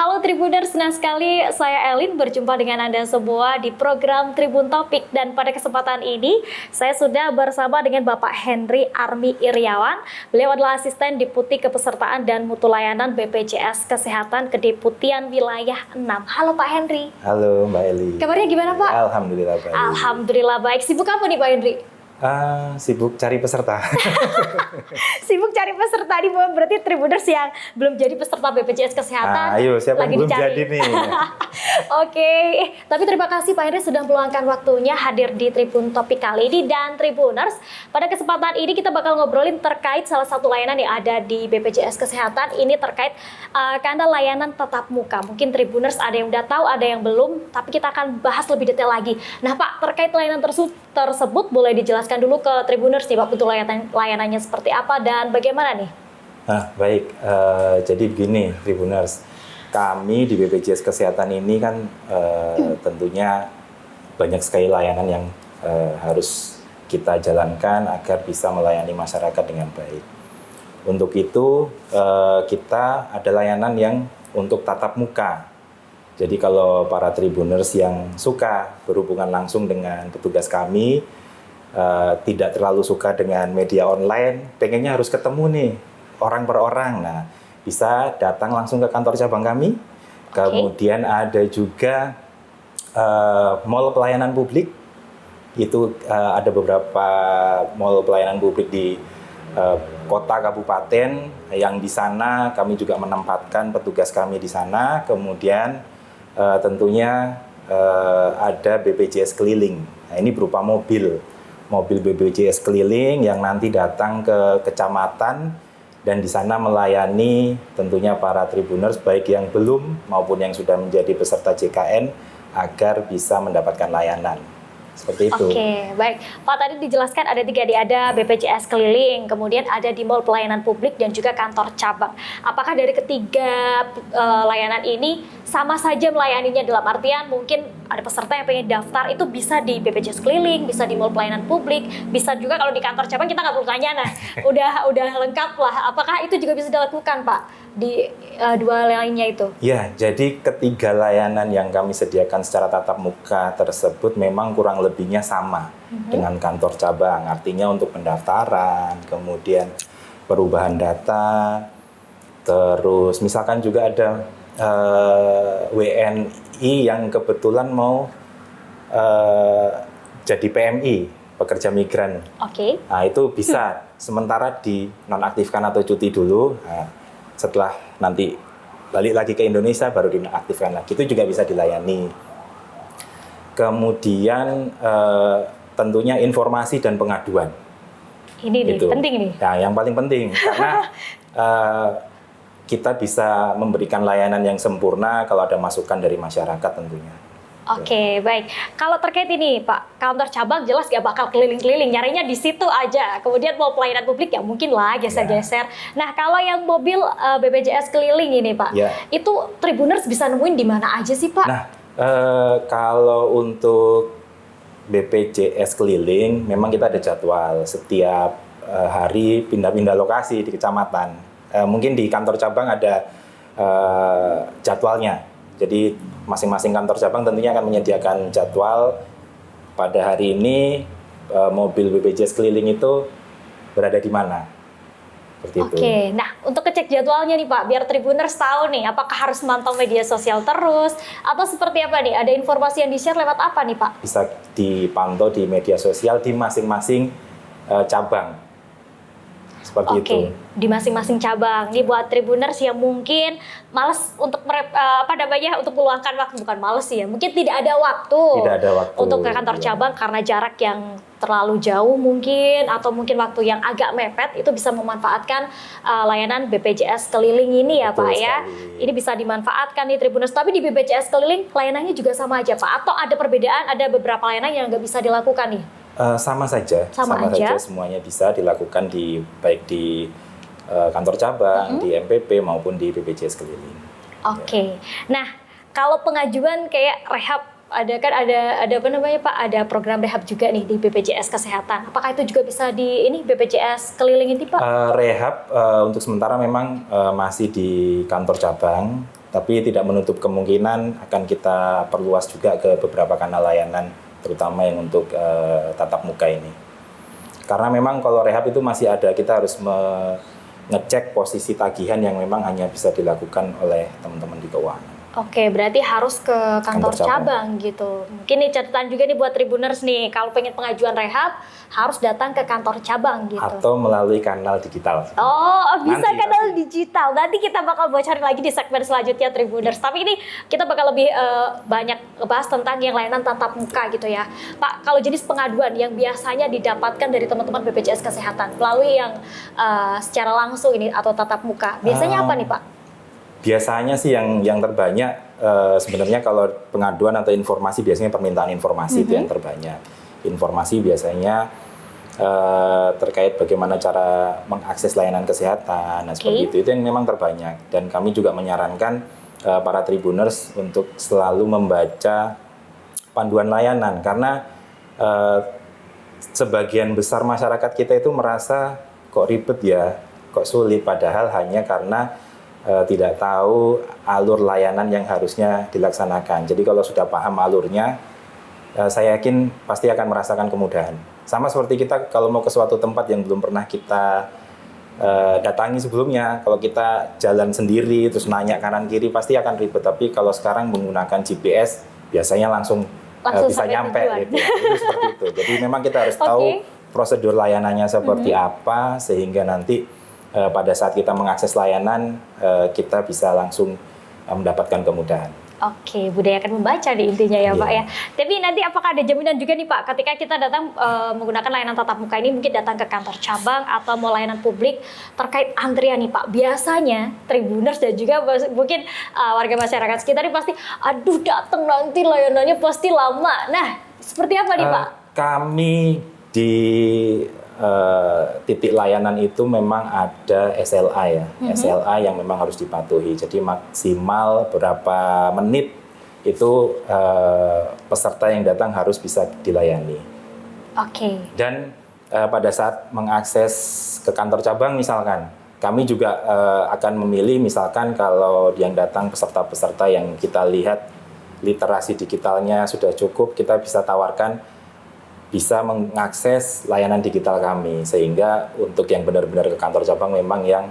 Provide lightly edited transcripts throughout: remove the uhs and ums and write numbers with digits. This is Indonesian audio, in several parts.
Halo Tribuners, senang sekali saya Elin berjumpa dengan Anda semua di program Tribun Topik. Dan pada kesempatan ini saya sudah bersama dengan Bapak Henry Army Iriawan. Beliau adalah asisten Deputi Kepesertaan dan Mutu Layanan BPJS Kesehatan Kedeputian Wilayah 6. Halo Pak Henry. Halo Mbak Eli. Kabarnya gimana Pak? Alhamdulillah baik. Alhamdulillah baik. Sibuk apa nih Pak Henry? Sibuk cari peserta. Sibuk cari peserta nih, berarti Tribuners yang belum jadi peserta BPJS Kesehatan. Ayo, siapa lagi yang belum dicari. jadi nih? Oke, tapi terima kasih Pak Henry sudah meluangkan waktunya hadir di Tribun Topik kali ini. Dan Tribuners, pada kesempatan ini kita bakal ngobrolin terkait salah satu layanan yang ada di BPJS Kesehatan. Ini terkait karena layanan tatap muka. Mungkin Tribuners ada yang udah tahu, ada yang belum, tapi kita akan bahas lebih detail lagi. Nah Pak, terkait layanan tersebut boleh dijelaskan dulu ke Tribuners nih Pak, betul layanannya seperti apa dan bagaimana nih? Baik, jadi begini Tribuners, kami di BPJS Kesehatan ini kan tentunya banyak sekali layanan yang harus kita jalankan agar bisa melayani masyarakat dengan baik. Untuk itu kita ada layanan yang untuk tatap muka. Jadi kalau para Tribuners yang suka berhubungan langsung dengan petugas kami, tidak terlalu suka dengan media online, pengennya harus ketemu nih orang per orang. Nah, bisa datang langsung ke kantor cabang kami. Kemudian ada juga mall pelayanan publik. Itu ada beberapa mall pelayanan publik di kota kabupaten yang di sana kami juga menempatkan petugas kami di sana. Kemudian tentunya ada BPJS keliling. Nah, ini berupa mobil BPJS keliling yang nanti datang ke kecamatan dan di sana melayani tentunya para Tribuners baik yang belum maupun yang sudah menjadi peserta JKN agar bisa mendapatkan layanan. Seperti itu. Oke, baik. Pak, tadi dijelaskan ada tiga, ada BPJS keliling, kemudian ada di mall pelayanan publik dan juga kantor cabang. Apakah dari ketiga layanan ini sama saja melayaninya, dalam artian mungkin ada peserta yang pengen daftar itu bisa di BPJS keliling, bisa di mall pelayanan publik, bisa juga kalau di kantor cabang kita nggak perlu tanya, nah udah lengkap lah. Apakah itu juga bisa dilakukan Pak di dua lainnya itu? Ya, jadi ketiga layanan yang kami sediakan secara tatap muka tersebut memang kurang lebihnya sama dengan kantor cabang. Artinya untuk pendaftaran, kemudian perubahan data, terus misalkan juga ada WNI yang kebetulan mau jadi PMI, pekerja migran. Nah, itu bisa sementara dinonaktifkan atau cuti dulu. Nah, setelah nanti balik lagi ke Indonesia baru dinonaktifkan lagi. Itu juga bisa dilayani. Kemudian tentunya informasi dan pengaduan. Ini nih, penting nih. Nah, yang paling penting karena kita bisa memberikan layanan yang sempurna kalau ada masukan dari masyarakat tentunya. Oke, baik. Kalau terkait ini Pak, kantor cabang jelas gak bakal keliling-keliling, nyarinya di situ aja. Kemudian mau pelayanan publik ya mungkin lah geser-geser. Nah, kalau yang mobil BPJS keliling ini Pak, itu Tribuners bisa nemuin di mana aja sih Pak? Nah, kalau untuk BPJS keliling, memang kita ada jadwal setiap hari pindah-pindah lokasi di kecamatan. Mungkin di kantor cabang ada jadwalnya. Jadi masing-masing kantor cabang tentunya akan menyediakan jadwal pada hari ini mobil BPJS keliling itu berada di mana. Seperti itu. Oke, nah untuk ngecek jadwalnya nih Pak, biar Tribuners tahu nih apakah harus mantau media sosial terus atau seperti apa nih? Ada informasi yang di-share lewat apa nih Pak? Bisa dipantau di media sosial di masing-masing cabang. Seperti itu. Di masing-masing cabang. Ini buat Tribuners yang mungkin males untuk untuk meluangkan waktu, bukan males sih ya. Mungkin tidak ada waktu untuk ke kantor cabang karena jarak yang terlalu jauh mungkin, atau mungkin waktu yang agak mepet, itu bisa memanfaatkan layanan BPJS keliling ini ya Pak ya. Ini bisa dimanfaatkan nih Tribuners. Tapi di BPJS keliling layanannya juga sama aja Pak? Atau ada perbedaan, ada beberapa layanan yang nggak bisa dilakukan nih? Sama saja, semuanya bisa dilakukan baik di kantor cabang, di MPP maupun di BPJS keliling. Nah kalau pengajuan kayak rehab, ada apa namanya Pak? Ada program rehab juga nih di BPJS Kesehatan. Apakah itu juga bisa di BPJS keliling ini Pak? Rehab untuk sementara memang masih di kantor cabang. Tapi tidak menutup kemungkinan akan kita perluas juga ke beberapa kanal layanan, terutama yang untuk tatap muka ini. Karena memang kalau rehab itu masih ada, kita harus ngecek posisi tagihan yang memang hanya bisa dilakukan oleh teman-teman di keuangan. Oke, berarti harus ke kantor cabang gitu. Mungkin nih catatan juga nih buat Tribuners nih, kalau pengen pengajuan rehab harus datang ke kantor cabang gitu. Atau melalui kanal digital. Oh, bisa kanal digital. Nanti kita bakal bocorin lagi di segmen selanjutnya Tribuners. Tapi ini kita bakal lebih banyak bahas tentang yang layanan tatap muka gitu ya. Pak, kalau jenis pengaduan yang biasanya didapatkan dari teman-teman BPJS Kesehatan melalui yang secara langsung ini atau tatap muka, biasanya apa nih Pak? Biasanya sih yang terbanyak sebenarnya kalau pengaduan atau informasi, biasanya permintaan informasi itu yang terbanyak. Informasi biasanya terkait bagaimana cara mengakses layanan kesehatan, nah seperti itu yang memang terbanyak. Dan kami juga menyarankan para Tribuners untuk selalu membaca panduan layanan, karena sebagian besar masyarakat kita itu merasa kok ribet ya, kok sulit, padahal hanya karena tidak tahu alur layanan yang harusnya dilaksanakan. Jadi kalau sudah paham alurnya, saya yakin pasti akan merasakan kemudahan. Sama seperti kita kalau mau ke suatu tempat yang belum pernah kita datangi sebelumnya, kalau kita jalan sendiri terus nanya kanan kiri pasti akan ribet. Tapi kalau sekarang menggunakan GPS, biasanya langsung bisa nyampe gitu. Itu seperti itu. Jadi memang kita harus tahu prosedur layanannya seperti apa, sehingga nanti pada saat kita mengakses layanan, kita bisa langsung mendapatkan kemudahan. Oke, budayakan membaca di intinya ya Pak ya. Tapi nanti apakah ada jaminan juga nih Pak, ketika kita datang menggunakan layanan tatap muka ini, mungkin datang ke kantor cabang atau mau layanan publik, terkait antrian nih Pak, biasanya Tribuners dan juga mungkin warga masyarakat sekitar ini pasti, aduh datang nanti layanannya pasti lama. Nah, seperti apa nih Pak? Kami di titik layanan itu memang ada SLA ya, SLA yang memang harus dipatuhi. Jadi maksimal berapa menit itu peserta yang datang harus bisa dilayani. Oke. Dan pada saat mengakses ke kantor cabang misalkan, kami juga akan memilih misalkan kalau yang datang peserta-peserta yang kita lihat literasi digitalnya sudah cukup, kita bisa tawarkan bisa mengakses layanan digital kami, sehingga untuk yang benar-benar ke kantor cabang memang yang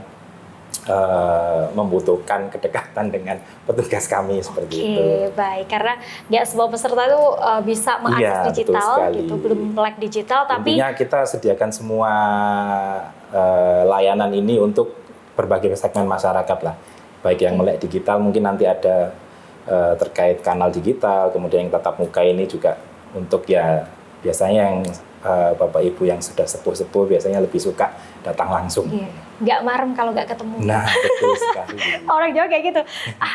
membutuhkan kedekatan dengan petugas kami seperti itu. Oke, baik. Karena nggak semua peserta itu bisa mengakses digital, gitu, belum melek digital. Tapi intinya kita sediakan semua layanan ini untuk berbagai segmen masyarakat lah, baik yang melek digital, mungkin nanti ada terkait kanal digital, kemudian yang tatap muka ini juga untuk ya biasanya yang Bapak Ibu yang sudah sepuh-sepuh biasanya lebih suka datang langsung. Iya. Nggak marem kalau nggak ketemu. Nah, betul sekali. Orang Jawa kayak gitu,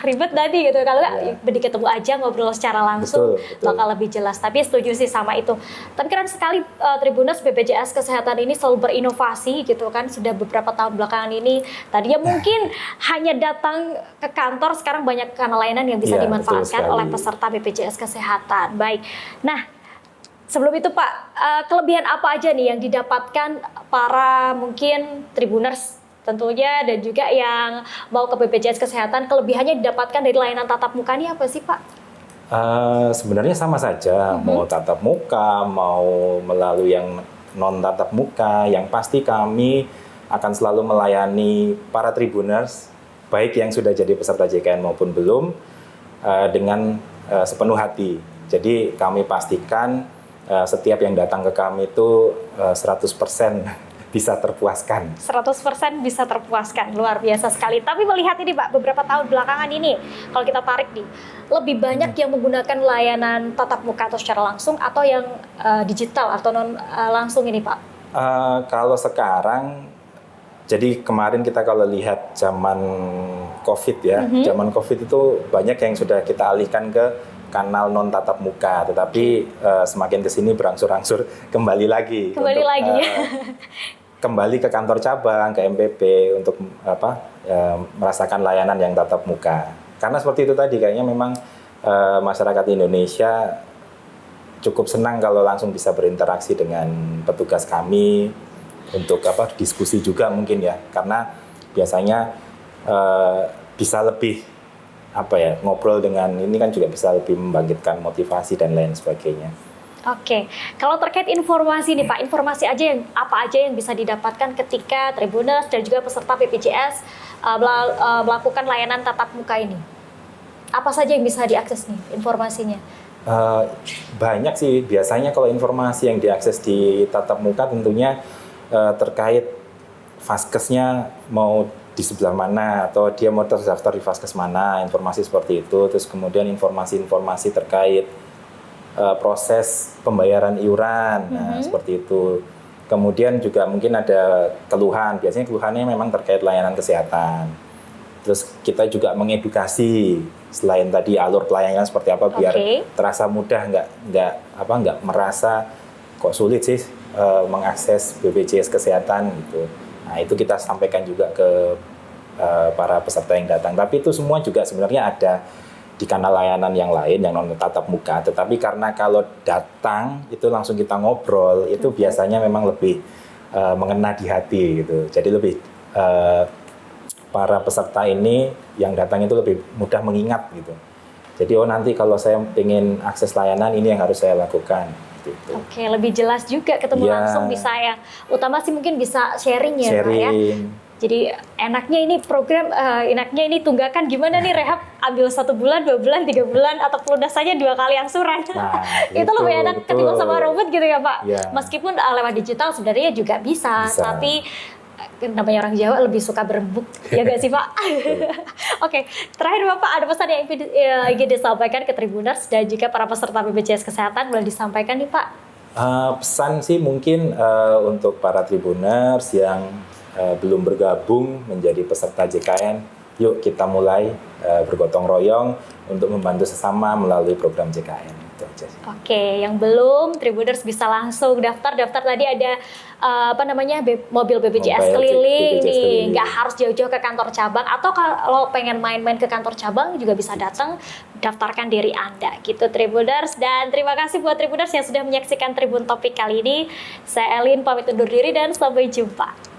ribet tadi gitu. Kalau nggak, mending ketemu aja, ngobrol secara langsung, bakal lebih jelas. Tapi setuju sih sama itu. Tapi keren sekali Tribuners, BPJS Kesehatan ini selalu berinovasi gitu kan. Sudah beberapa tahun belakangan ini, tadinya mungkin hanya datang ke kantor, sekarang banyak kanal layanan yang bisa dimanfaatkan oleh peserta BPJS Kesehatan. Baik, nah sebelum itu Pak, kelebihan apa aja nih yang didapatkan para mungkin Tribuners tentunya dan juga yang mau ke BPJS Kesehatan, kelebihannya didapatkan dari layanan tatap muka ini apa sih Pak? Sebenarnya sama saja, mau tatap muka, mau melalui yang non tatap muka, yang pasti kami akan selalu melayani para Tribuners, baik yang sudah jadi peserta JKN maupun belum, dengan sepenuh hati. Jadi kami pastikan setiap yang datang ke kami itu 100% bisa terpuaskan. 100% bisa terpuaskan, luar biasa sekali. Tapi melihat ini Pak, beberapa tahun belakangan ini, kalau kita tarik nih, lebih banyak yang menggunakan layanan tatap muka atau secara langsung, atau yang digital atau non langsung ini Pak? Kalau sekarang, jadi kemarin kita kalau lihat zaman COVID ya, zaman COVID itu banyak yang sudah kita alihkan ke kanal non tatap muka, tetapi semakin kesini berangsur-angsur kembali lagi. Kembali ke kantor cabang, ke MPP untuk merasakan layanan yang tatap muka. Karena seperti itu tadi, kayaknya memang masyarakat Indonesia cukup senang kalau langsung bisa berinteraksi dengan petugas kami untuk diskusi juga mungkin ya, karena biasanya bisa lebih apa ya, ngobrol dengan ini kan juga bisa lebih membangkitkan motivasi dan lain sebagainya. Oke, kalau terkait informasi nih Pak, informasi aja yang apa aja yang bisa didapatkan ketika Tribuners dan juga peserta BPJS melakukan layanan tatap muka ini? Apa saja yang bisa diakses nih informasinya? Banyak sih, biasanya kalau informasi yang diakses di tatap muka tentunya terkait vaskesnya mau di sebelah mana atau dia mau terdaftar di vaskes mana, informasi seperti itu. Terus kemudian informasi-informasi terkait proses pembayaran iuran, nah, seperti itu. Kemudian juga mungkin ada keluhan, biasanya keluhannya memang terkait layanan kesehatan. Terus kita juga mengedukasi selain tadi alur pelayanan seperti apa biar terasa mudah, nggak merasa kok sulit sih mengakses BPJS kesehatan gitu. Nah itu kita sampaikan juga ke para peserta yang datang. Tapi itu semua juga sebenarnya ada di kanal layanan yang lain yang non tatap muka, tetapi karena kalau datang itu langsung kita ngobrol itu biasanya memang lebih mengena di hati gitu. Jadi lebih para peserta ini yang datang itu lebih mudah mengingat gitu. Jadi nanti kalau saya ingin akses layanan ini yang harus saya lakukan. Gitu. Oke, lebih jelas juga ketemu langsung bisa ya. Utama sih mungkin bisa sharing ya Pak ya. Jadi enaknya ini program, enaknya ini tunggakan gimana nih rehab, ambil 1 bulan, 2 bulan, 3 bulan, atau pelunasannya 2 kali angsuran. Nah, itu lebih enak ketimbang sama robot gitu ya Pak. Ya. Meskipun lewat digital sebenarnya juga bisa. Tapi namanya orang Jawa lebih suka berembuk, ya gak sih Pak? Oke, terakhir Bapak ada pesan yang ingin disampaikan ke Tribuners dan juga para peserta BPJS Kesehatan, boleh disampaikan nih Pak? Pesan sih mungkin untuk para Tribuners yang belum bergabung menjadi peserta JKN, yuk kita mulai bergotong royong untuk membantu sesama melalui program JKN. Itu aja sih. Oke, yang belum Tribuners bisa langsung daftar tadi ada mobil BPJS keliling nih, nggak harus jauh-jauh ke kantor cabang, atau kalau pengen main-main ke kantor cabang juga bisa datang daftarkan diri Anda gitu Tribuners. Dan terima kasih buat Tribuners yang sudah menyaksikan Tribun Topik kali ini. Saya Elin pamit undur diri dan sampai jumpa.